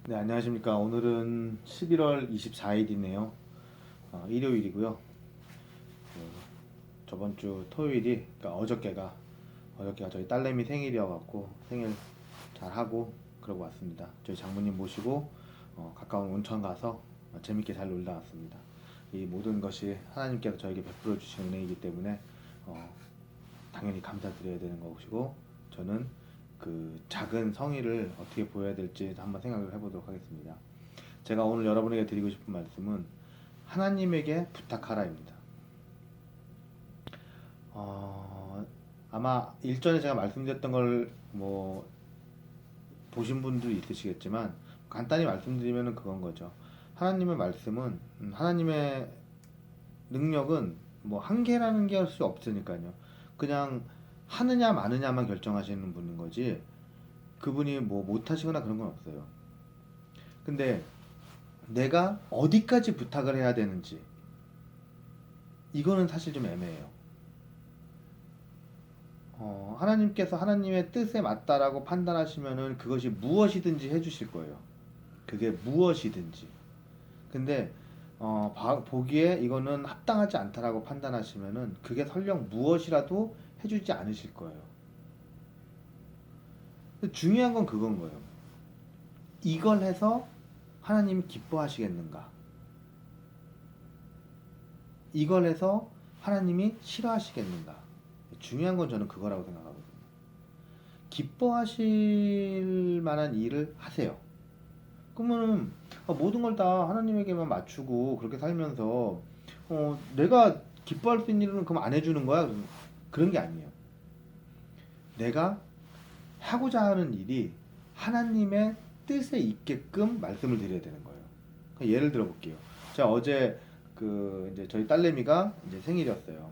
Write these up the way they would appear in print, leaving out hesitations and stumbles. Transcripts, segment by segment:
네, 안녕하십니까. 오늘은 11월 24일이네요. 일요일이고요. 저번 주 토요일이, 그러니까 어저께가 저희 딸내미 생일이어갖고 생일 잘 하고 그러고 왔습니다. 저희 장모님 모시고 가까운 온천 가서 재밌게 잘 놀다 왔습니다. 이 모든 것이 하나님께서 저에게 베풀어 주신 은혜이기 때문에 어, 당연히 감사드려야 되는 것이고, 저는 그 작은 성의를 어떻게 보여야 될지 한번 생각을 해보도록 하겠습니다. 제가 오늘 여러분에게 드리고 싶은 말씀은 하나님에게 부탁하라입니다. 아마 일전에 제가 말씀드렸던 걸 보신 분도 있으시겠지만, 간단히 말씀드리면 그건 거죠. 하나님의 말씀은, 하나님의 능력은 뭐 한계라는 게 할 수 없으니까요. 그냥 하느냐 마느냐만 결정하시는 분인 거지, 그분이 뭐 못하시거나 그런 건 없어요. 근데 내가 어디까지 부탁을 해야 되는지, 이거는 사실 좀 애매해요. 하나님께서 하나님의 뜻에 맞다라고 판단하시면은 그것이 무엇이든지 해주실 거예요. 그게 무엇이든지. 근데 보기에 이거는 합당하지 않다라고 판단하시면은 그게 설령 무엇이라도 해주지 않으실 거예요. 근데 중요한 건 그건 거예요. 이걸 해서 하나님이 기뻐하시겠는가? 이걸 해서 하나님이 싫어하시겠는가? 중요한 건 저는 그거라고 생각하거든요. 기뻐하실 만한 일을 하세요. 그러면은 모든 걸 다 하나님에게만 맞추고 그렇게 살면서 내가 기뻐할 수 있는 일은 그럼 안 해주는 거야? 그런 게 아니에요. 내가 하고자 하는 일이 하나님의 뜻에 있게끔 말씀을 드려야 되는 거예요. 예를 들어 볼게요. 제가 어제 이제 저희 딸내미가 이제 생일이었어요.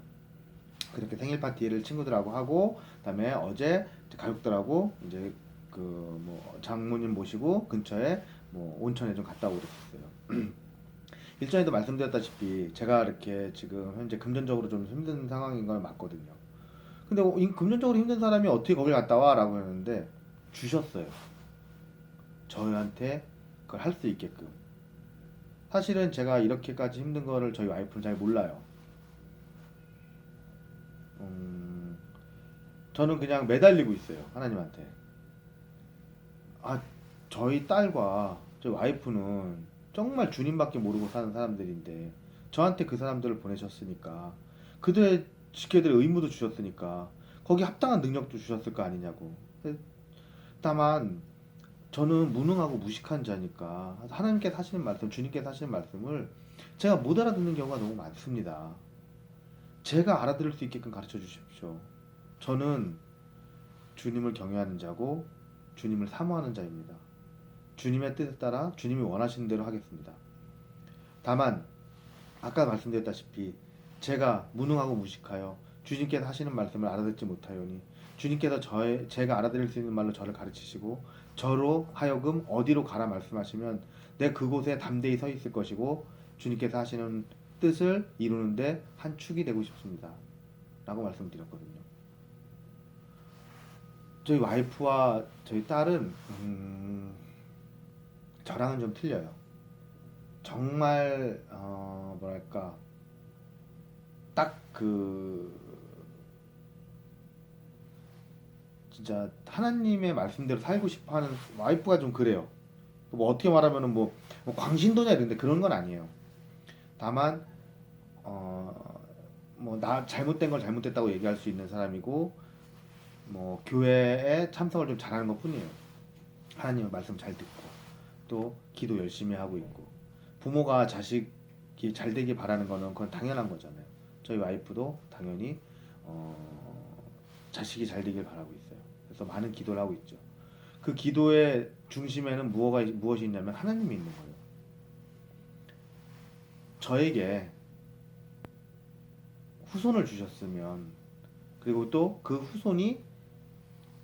그렇게 생일 파티를 친구들하고 하고, 그다음에 어제 가족들하고 이제 뭐 장모님 모시고 근처에 뭐 온천에 좀 갔다 오고 그랬었어요. 일전에도 말씀드렸다시피 제가 이렇게 지금 현재 금전적으로 좀 힘든 상황인 건 맞거든요. 근데 이 금전적으로 힘든 사람이 어떻게 거길 갔다 와라고 했는데 주셨어요. 저희한테 그걸 할 수 있게끔. 사실은 제가 이렇게까지 힘든 거를 저희 와이프는 잘 몰라요. 음, 저는 그냥 매달리고 있어요, 하나님한테. 아, 저희 딸과 저희 와이프는 정말 주님밖에 모르고 사는 사람들인데 저한테 그 사람들을 보내셨으니까, 그들의 지켜야 될 의무도 주셨으니까 거기 합당한 능력도 주셨을 거 아니냐고. 다만 저는 무능하고 무식한 자니까 하나님께서 하시는 말씀, 주님께서 하시는 말씀을 제가 못 알아듣는 경우가 너무 많습니다. 제가 알아들을 수 있게끔 가르쳐 주십시오. 저는 주님을 경외하는 자고 주님을 사모하는 자입니다. 주님의 뜻에 따라 주님이 원하시는 대로 하겠습니다. 다만 아까 말씀드렸다시피 제가 무능하고 무식하여 주님께서 하시는 말씀을 알아듣지 못하오니, 주님께서 제가 알아들을 수 있는 말로 저를 가르치시고 저로 하여금 어디로 가라 말씀하시면 내 그곳에 담대히 서 있을 것이고 주님께서 하시는 뜻을 이루는데 한 축이 되고 싶습니다 라고 말씀드렸거든요. 저희 와이프와 저희 딸은 저랑은 좀 틀려요. 정말 뭐랄까, 딱 진짜 하나님의 말씀대로 살고 싶어하는 와이프가 좀 그래요. 뭐 어떻게 말하면은 뭐 광신도냐 이런데 그런 건 아니에요. 다만 뭐 나 잘못된 걸 잘못됐다고 얘기할 수 있는 사람이고, 뭐 교회에 참석을 좀 잘하는 것뿐이에요. 하나님의 말씀 잘 듣고 또 기도 열심히 하고 있고, 부모가 자식이 잘 되길 바라는 거는 그건 당연한 거잖아요. 저희 와이프도 당연히 자식이 잘 되길 바라고 있어요. 그래서 많은 기도를 하고 있죠. 그 기도의 중심에는 무엇이 있냐면 하나님이 있는 거예요. 저에게 후손을 주셨으면, 그리고 또 그 후손이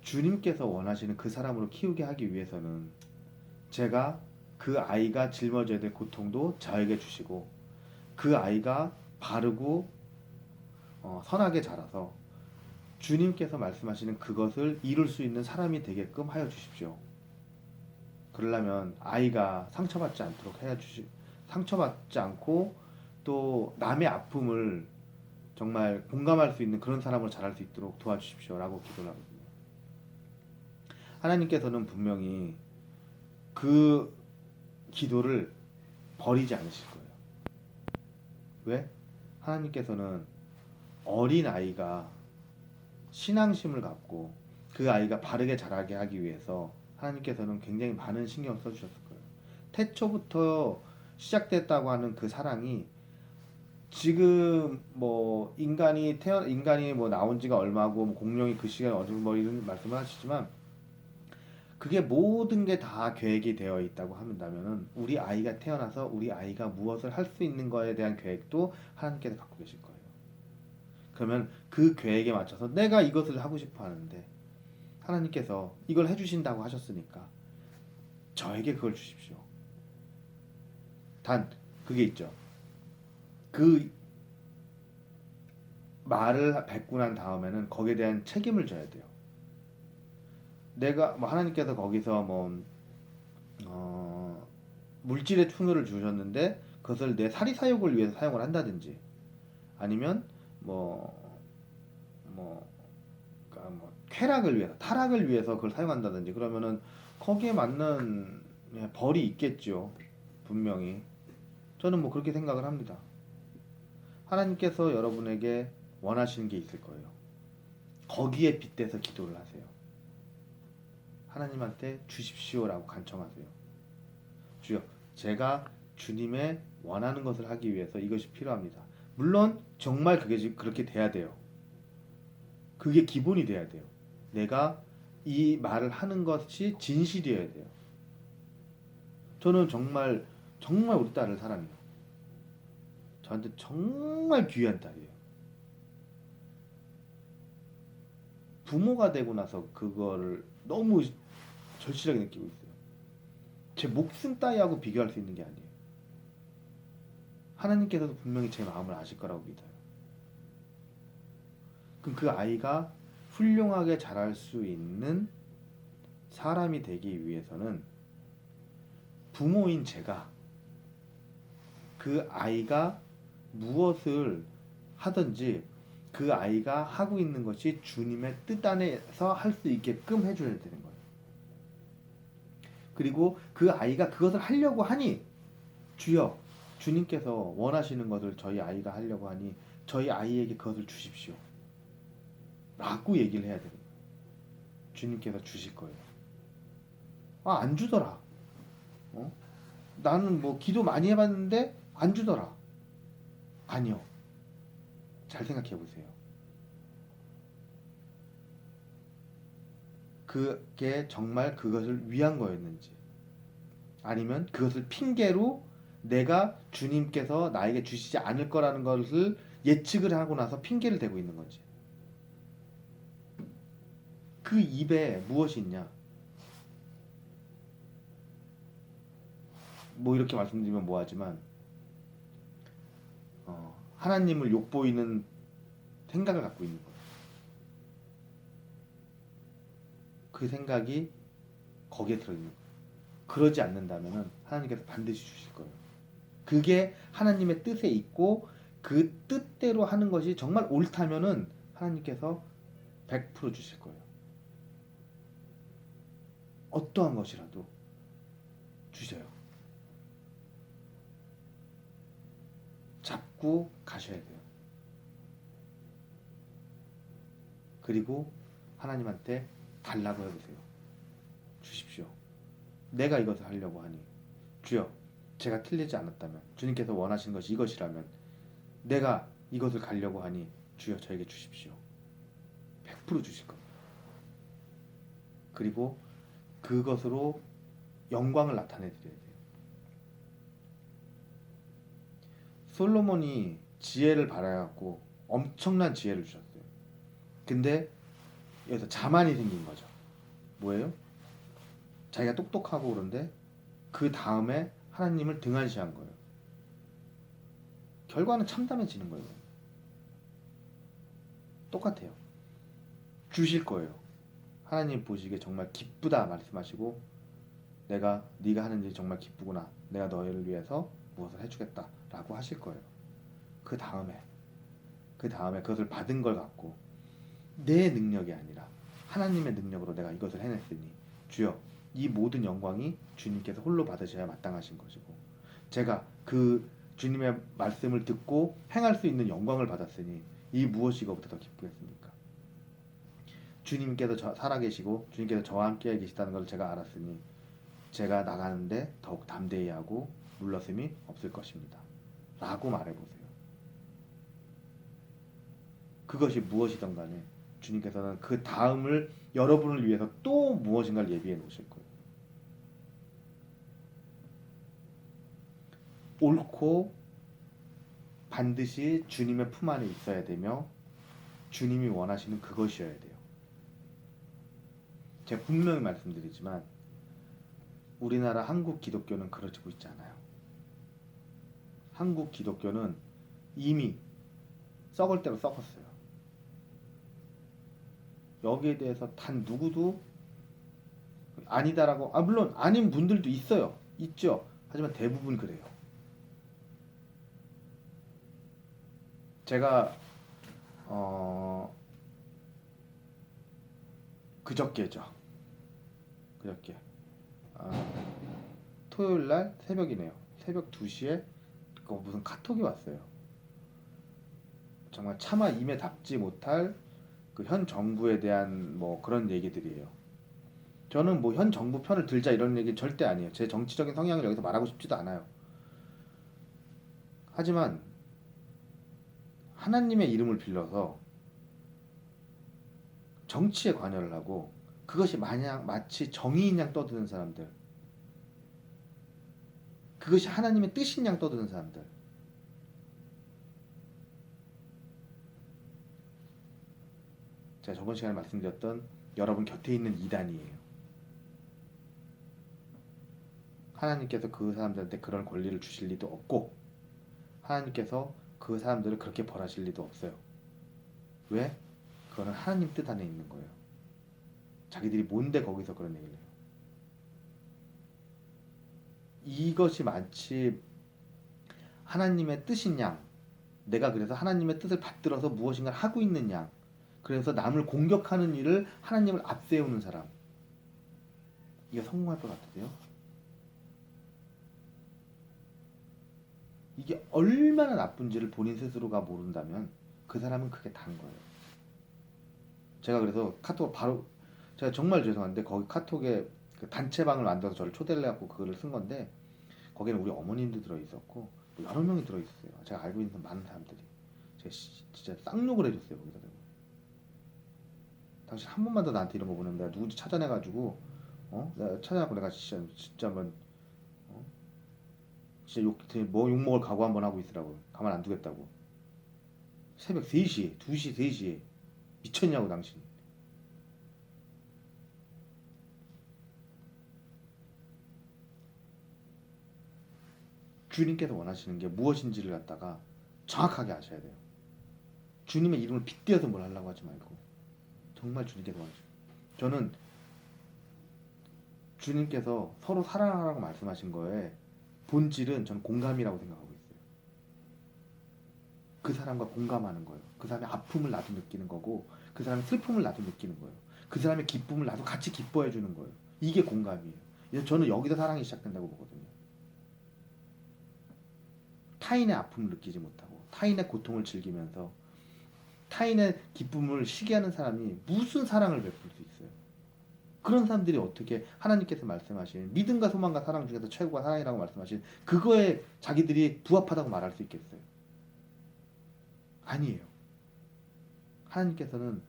주님께서 원하시는 그 사람으로 키우게 하기 위해서는 제가 그 아이가 짊어져야 될 고통도 저에게 주시고, 그 아이가 바르고 선하게 자라서 주님께서 말씀하시는 그것을 이룰 수 있는 사람이 되게끔 하여 주십시오. 그러려면 아이가 상처받지 않도록 상처받지 않고 또 남의 아픔을 정말 공감할 수 있는 그런 사람으로 자랄 수 있도록 도와주십시오라고 기도를 하거든요. 하나님께서는 분명히 그 기도를 버리지 않으실 거예요. 왜? 하나님께서는 어린 아이가 신앙심을 갖고 그 아이가 바르게 자라게 하기 위해서 하나님께서는 굉장히 많은 신경을 써주셨을 거예요. 태초부터 시작됐다고 하는 그 사랑이 지금 뭐 인간이 뭐 나온 지가 얼마고 뭐 공룡이 그 시간에 어느 뭐 이런 말씀을 하시지만 그게 모든 게 다 계획이 되어 있다고 한다면은 우리 아이가 태어나서 우리 아이가 무엇을 할 수 있는 거에 대한 계획도 하나님께서 갖고 계실 거예요. 그러면 그 계획에 맞춰서 내가 이것을 하고 싶어 하는데 하나님께서 이걸 해주신다고 하셨으니까 저에게 그걸 주십시오. 단 그게 있죠. 그 말을 뱉고 난 다음에는 거기에 대한 책임을 져야 돼요. 내가 뭐 하나님께서 거기서 뭐 물질의 충고를 주셨는데 그것을 내 사리사욕을 위해서 사용을 한다든지 아니면 뭐 그러니까 뭐 쾌락을 위해서 타락을 위해서 그걸 사용한다든지 그러면은 거기에 맞는 벌이 있겠죠. 분명히 저는 뭐 그렇게 생각을 합니다. 하나님께서 여러분에게 원하시는 게 있을 거예요. 거기에 빗대서 기도를 하세요. 하나님한테 주십시오라고 간청하세요. 주여, 제가 주님의 원하는 것을 하기 위해서 이것이 필요합니다. 물론 정말 그게 그렇게 돼야 돼요. 그게 기본이 돼야 돼요. 내가 이 말을 하는 것이 진실이어야 돼요. 저는 정말 정말 우리 딸을 사랑해요. 저한테 정말 귀한 딸이에요. 부모가 되고 나서 그거를 너무 절실하게 느끼고 있어요. 제 목숨 따위하고 비교할 수 있는 게 아니에요. 하나님께서도 분명히 제 마음을 아실 거라고 믿어요. 그럼 그 아이가 훌륭하게 자랄 수 있는 사람이 되기 위해서는 부모인 제가 그 아이가 무엇을 하든지 그 아이가 하고 있는 것이 주님의 뜻 안에서 할 수 있게끔 해줘야 되는 거예요. 그리고 그 아이가 그것을 하려고 하니 주여 주님께서 원하시는 것을 저희 아이가 하려고 하니 저희 아이에게 그것을 주십시오. 라고 얘기를 해야 되는 거예요. 주님께서 주실 거예요. 아, 안 주더라. 어? 나는 뭐 기도 많이 해봤는데 안 주더라. 아니요. 잘 생각해 보세요. 그게 정말 그것을 위한 거였는지 아니면 그것을 핑계로 내가 주님께서 나에게 주시지 않을 거라는 것을 예측을 하고 나서 핑계를 대고 있는 건지 그 입에 무엇이 있냐 뭐 이렇게 말씀드리면 뭐하지만 하나님을 욕보이는 생각을 갖고 있는 거예요. 그 생각이 거기에 들어있는 거예요. 그러지 않는다면 하나님께서 반드시 주실 거예요. 그게 하나님의 뜻에 있고 그 뜻대로 하는 것이 정말 옳다면은 하나님께서 100% 주실 거예요. 어떠한 것이라도 주셔요. 잡고 가셔야 돼요. 그리고 하나님한테 달라고 해보세요. 주십시오. 내가 이것을 하려고 하니 주여 제가 틀리지 않았다면 주님께서 원하시는 것이 이것이라면 내가 이것을 가려고 하니 주여 저에게 주십시오. 100% 주실 겁니다. 그리고 그것으로 영광을 나타내드려야 돼요. 솔로몬이 지혜를 바라갖고 엄청난 지혜를 주셨어요. 근데 여기서 자만이 생긴 거죠. 뭐예요? 자기가 똑똑하고 그런데 그 다음에 하나님을 등한시한 거예요. 결과는 참담해지는 거예요. 똑같아요. 주실 거예요. 하나님 보시기에 정말 기쁘다 말씀하시고 네가 하는 일이 정말 기쁘구나. 내가 너희를 위해서 무엇을 해주겠다라고 하실 거예요. 그 다음에 그것을 받은 걸 갖고 내 능력이 아니라 하나님의 능력으로 내가 이것을 해냈으니 주여 이 모든 영광이 주님께서 홀로 받으셔야 마땅하신 것이고 제가 그 주님의 말씀을 듣고 행할 수 있는 영광을 받았으니 이 무엇이 이거보다 더 기쁘겠습니까? 주님께서 살아계시고 주님께서 저와 함께 계시다는 것을 제가 알았으니 제가 나가는데 더욱 담대히 하고 물러섬이 없을 것입니다. 라고 말해보세요. 그것이 무엇이든 간에 주님께서는 그 다음을 여러분을 위해서 또 무엇인가를 예비해 놓으실 거예요. 옳고 반드시 주님의 품 안에 있어야 되며 주님이 원하시는 그것이어야 돼요. 제가 분명히 말씀드리지만 우리나라 한국 기독교는 그러지고 있지 않아요. 한국 기독교는 이미 썩을 대로 썩었어요. 여기에 대해서 단 누구도 아니다라고 물론 아닌 분들도 있죠. 하지만 대부분 그래요. 제가 그저께 토요일날 새벽이네요. 새벽 2시에 무슨 카톡이 왔어요. 정말 차마 임에 답지 못할 그 현 정부에 대한 뭐 그런 얘기들이에요. 저는 뭐 현 정부 편을 들자 이런 얘기 절대 아니에요. 제 정치적인 성향을 여기서 말하고 싶지도 않아요. 하지만 하나님의 이름을 빌려서 정치에 관여를 하고 그것이 마치 정의인 양 떠드는 사람들, 그것이 하나님의 뜻인 양 떠드는 사람들, 제가 저번 시간에 말씀드렸던 여러분 곁에 있는 이단이에요. 하나님께서 그 사람들한테 그런 권리를 주실 리도 없고 하나님께서 그 사람들을 그렇게 벌하실 리도 없어요. 왜? 그거는 하나님 뜻 안에 있는 거예요. 자기들이 뭔데 거기서 그런 얘기를 해요. 이것이 마치 하나님의 뜻인 양, 내가 그래서 하나님의 뜻을 받들어서 무엇인가를 하고 있는 양, 그래서 남을 공격하는 일을 하나님을 앞세우는 사람, 이게 성공할 것 같으세요? 이게 얼마나 나쁜지를 본인 스스로가 모른다면 그 사람은 그게 다인 거예요. 제가 그래서 카톡을 바로, 제가 정말 죄송한데 거기 카톡에 그 단체방을 만들어서 저를 초대를 해갖고 그거를 쓴 건데 거기는 우리 어머님도 들어있었고 뭐 여러 명이 들어있었어요. 제가 알고 있는 많은 사람들이. 제가 진짜 쌍욕을 해줬어요 거기다 대고. 당신 한 번만 더 나한테 이런 거 보내면 내가 누군지 찾아내가지고 내가 찾아내고 내가 진짜 한번 진짜 욕 먹을 각오 한번 하고 있으라고. 가만 안 두겠다고. 새벽 3시, 2시, 3시에 미쳤냐고 당신. 주님께서 원하시는 게 무엇인지를 갖다가 정확하게 아셔야 돼요. 주님의 이름을 빗대어서 뭘 하려고 하지 말고 정말 주님께서 원하시는. 저는 주님께서 서로 사랑하라고 말씀하신 거에 본질은 저는 공감이라고 생각하고 있어요. 그 사람과 공감하는 거예요. 그 사람의 아픔을 나도 느끼는 거고 그 사람의 슬픔을 나도 느끼는 거예요. 그 사람의 기쁨을 나도 같이 기뻐해 주는 거예요. 이게 공감이에요. 저는 여기서 사랑이 시작된다고 보거든요. 타인의 아픔을 느끼지 못하고 타인의 고통을 즐기면서 타인의 기쁨을 시기하는 사람이 무슨 사랑을 베풀 수 있어요? 그런 사람들이 어떻게 하나님께서 말씀하신 믿음과 소망과 사랑 중에서 최고가 사랑이라고 말씀하신 그거에 자기들이 부합하다고 말할 수 있겠어요? 아니에요. 하나님께서는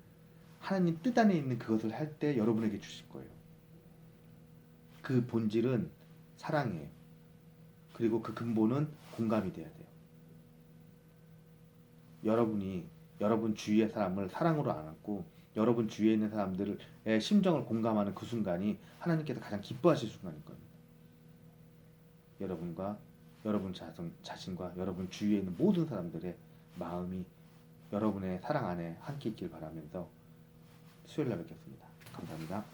하나님 뜻 안에 있는 그것을 할 때 여러분에게 주실 거예요. 그 본질은 사랑이에요. 그리고 그 근본은 공감이 돼야 돼요. 여러분이 여러분 주위의 사람을 사랑으로 안았고 여러분 주위에 있는 사람들의 심정을 공감하는 그 순간이 하나님께서 가장 기뻐하실 순간일 겁니다. 여러분과 여러분 자신과 여러분 주위에 있는 모든 사람들의 마음이 여러분의 사랑 안에 함께 있길 바라면서 수요일날 뵙겠습니다. 감사합니다.